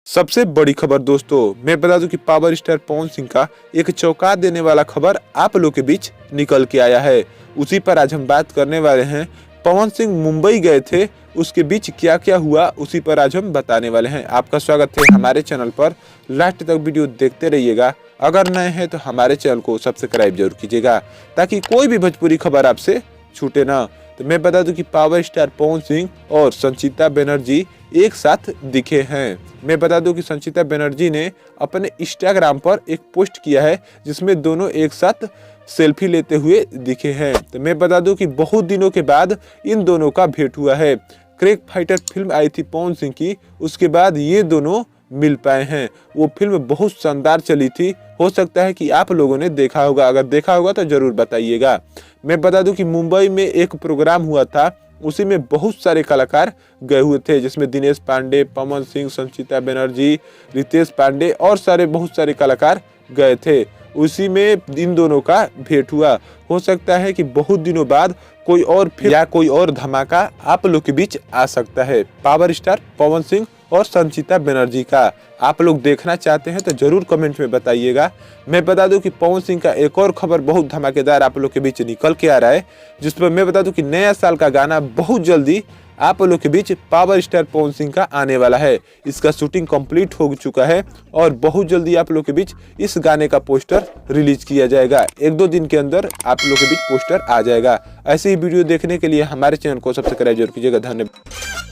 सबसे बड़ी खबर दोस्तों, मैं बता दूं कि पावर स्टार पवन सिंह का एक चौंका देने वाला खबर आप लोग के बीच निकल के आया है। उसी पर आज हम बात करने वाले हैं। पवन सिंह मुंबई गए थे, उसके बीच क्या क्या हुआ उसी पर आज हम बताने वाले हैं। आपका स्वागत है हमारे चैनल पर, लास्ट तक वीडियो देखते रहिएगा। अगर नए हैं तो हमारे चैनल को सब्सक्राइब जरूर कीजिएगा ताकि कोई भी भोजपुरी खबर आपसे छूटे ना। तो मैं बता दूं कि पावर स्टार पवन सिंह और संचिता बनर्जी एक साथ दिखे हैं। मैं बता दूं कि संचिता बनर्जी ने अपने इंस्टाग्राम पर एक पोस्ट किया है जिसमें दोनों एक साथ सेल्फी लेते हुए दिखे हैं। तो मैं बता दूं कि बहुत दिनों के बाद इन दोनों का भेंट हुआ है। क्रिक फाइटर फिल्म आई थी पवन सिंह की, उसके बाद ये दोनों मिल पाए हैं। वो फिल्म बहुत शानदार चली थी, हो सकता है कि आप लोगों ने देखा होगा। अगर देखा होगा तो जरूर बताइएगा। मैं बता दूं कि मुंबई में एक प्रोग्राम हुआ था, उसी में बहुत सारे कलाकार गए हुए थे, जिसमें दिनेश पांडे, पवन सिंह, संचिता बनर्जी, रितेश पांडे और बहुत सारे कलाकार गए थे। उसी में इन दोनों का भेंट हुआ। हो सकता है कि बहुत दिनों बाद कोई और फिल्म या कोई और धमाका आप लोग के बीच आ सकता है। पावर स्टार पवन सिंह और संचिता बनर्जी का आप लोग देखना चाहते हैं तो जरूर कमेंट में बताइएगा। मैं बता दूं कि पवन सिंह का एक और खबर बहुत धमाकेदार आप लोग के बीच निकल के आ रहा है, जिस पर मैं बता दूं कि नया साल का गाना बहुत जल्दी आप लोग के बीच पावर स्टार पवन सिंह का आने वाला है। इसका शूटिंग कंप्लीट हो चुका है और बहुत जल्दी आप लोग के बीच इस गाने का पोस्टर रिलीज किया जाएगा। 1-2 दिन के अंदर आप लोग के बीच पोस्टर आ जाएगा। ऐसे ही वीडियो देखने के लिए हमारे चैनल को सब्सक्राइब जरूर कीजिएगा। धन्यवाद।